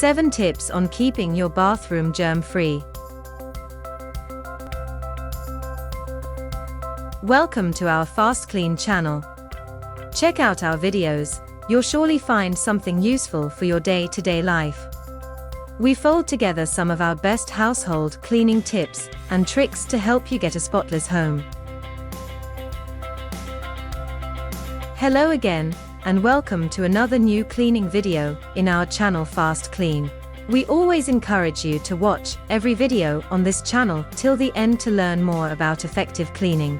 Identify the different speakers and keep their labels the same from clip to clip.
Speaker 1: 7 tips on keeping your bathroom germ-free. Welcome to our FastKlean channel. Check out our videos, you'll surely find something useful for your day-to-day life. We fold together some of our best household cleaning tips and tricks to help you get a spotless home. Hello again, and welcome to another new cleaning video in our channel FastKlean. We always encourage you to watch every video on this channel till the end to learn more about effective cleaning.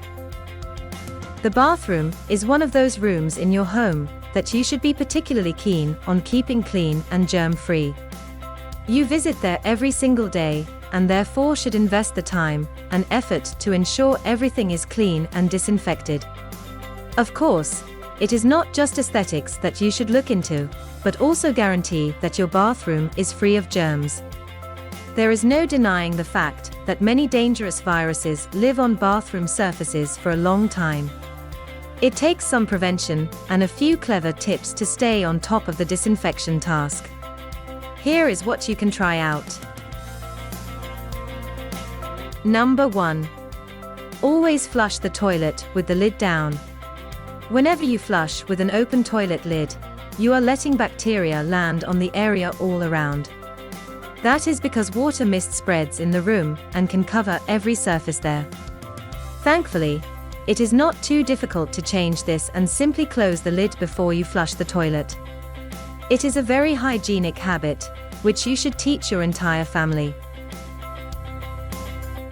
Speaker 1: The bathroom is one of those rooms in your home that you should be particularly keen on keeping clean and germ-free. You visit there every single day, and therefore should invest the time and effort to ensure everything is clean and disinfected. Of course, it is not just aesthetics that you should look into, but also guarantee that your bathroom is free of germs. There is no denying the fact that many dangerous viruses live on bathroom surfaces for a long time. It takes some prevention and a few clever tips to stay on top of the disinfection task. Here is what you can try out. Number 1. Always flush the toilet with the lid down. Whenever you flush with an open toilet lid, you are letting bacteria land on the area all around. That is because water mist spreads in the room and can cover every surface there. Thankfully, it is not too difficult to change this and simply close the lid before you flush the toilet. It is a very hygienic habit, which you should teach your entire family.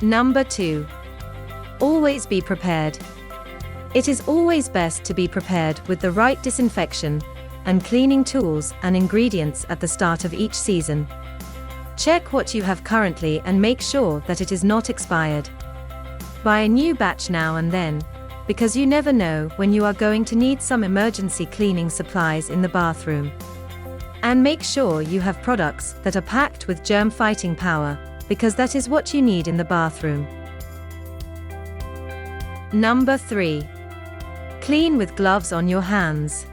Speaker 1: Number 2. Always be prepared. It is always best to be prepared with the right disinfection and cleaning tools and ingredients at the start of each season. Check what you have currently and make sure that it is not expired. Buy a new batch now and then, because you never know when you are going to need some emergency cleaning supplies in the bathroom. And make sure you have products that are packed with germ-fighting power, because that is what you need in the bathroom. Number 3. Clean with gloves on your hands.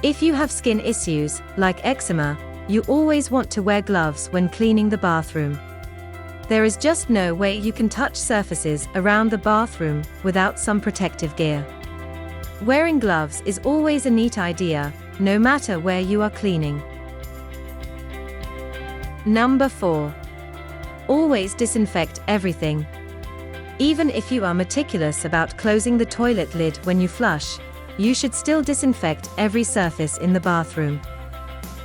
Speaker 1: If you have skin issues, like eczema, you always want to wear gloves when cleaning the bathroom. There is just no way you can touch surfaces around the bathroom without some protective gear. Wearing gloves is always a neat idea, no matter where you are cleaning. Number 4. Always disinfect everything. Even if you are meticulous about closing the toilet lid when you flush, you should still disinfect every surface in the bathroom.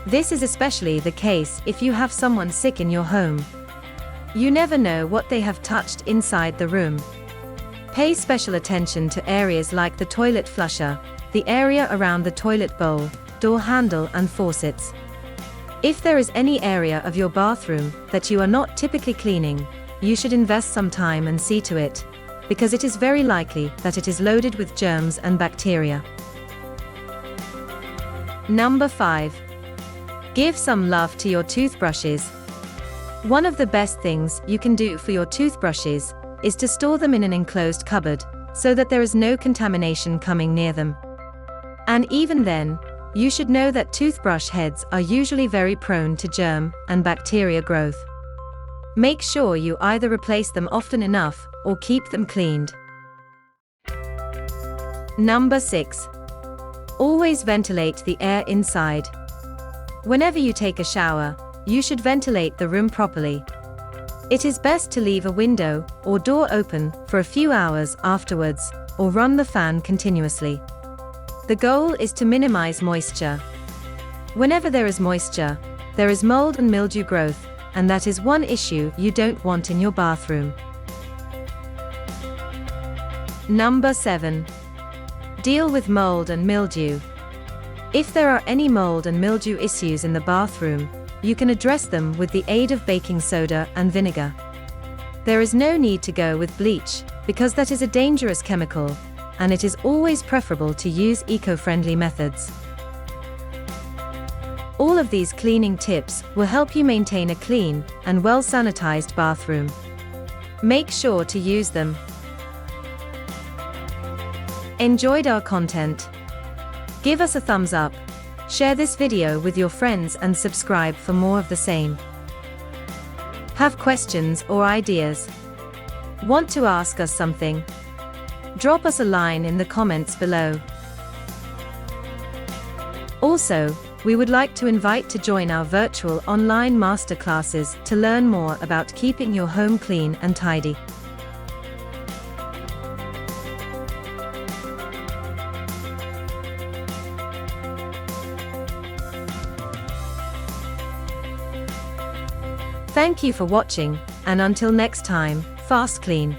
Speaker 1: This is especially the case if you have someone sick in your home. You never know what they have touched inside the room. Pay special attention to areas like the toilet flusher, the area around the toilet bowl, door handle and faucets. If there is any area of your bathroom that you are not typically cleaning, you should invest some time and see to it, because it is very likely that it is loaded with germs and bacteria. Number 5. Give some love to your toothbrushes. One of the best things you can do for your toothbrushes is to store them in an enclosed cupboard, so that there is no contamination coming near them. And even then, you should know that toothbrush heads are usually very prone to germ and bacteria growth. Make sure you either replace them often enough or keep them cleaned. Number 6. Always ventilate the air inside. Whenever you take a shower, you should ventilate the room properly. It is best to leave a window or door open for a few hours afterwards, or run the fan continuously. The goal is to minimize moisture. Whenever there is moisture, there is mold and mildew growth, and that is one issue you don't want in your bathroom. Number 7. Deal with mold and mildew. If there are any mold and mildew issues in the bathroom, you can address them with the aid of baking soda and vinegar. There is no need to go with bleach, because that is a dangerous chemical, and it is always preferable to use eco-friendly methods. All of these cleaning tips will help you maintain a clean and well-sanitized bathroom. Make sure to use them. Enjoyed our content? Give us a thumbs up, Share this video with your friends and subscribe for more of the same. Have questions or ideas? Want to ask us something? Drop us a line in the comments below. Also, we would like to invite to join our virtual online masterclasses to learn more about keeping your home clean and tidy. Thank you for watching, and until next time, FastKlean.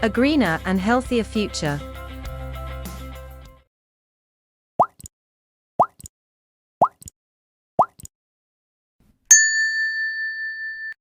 Speaker 1: A greener and healthier future.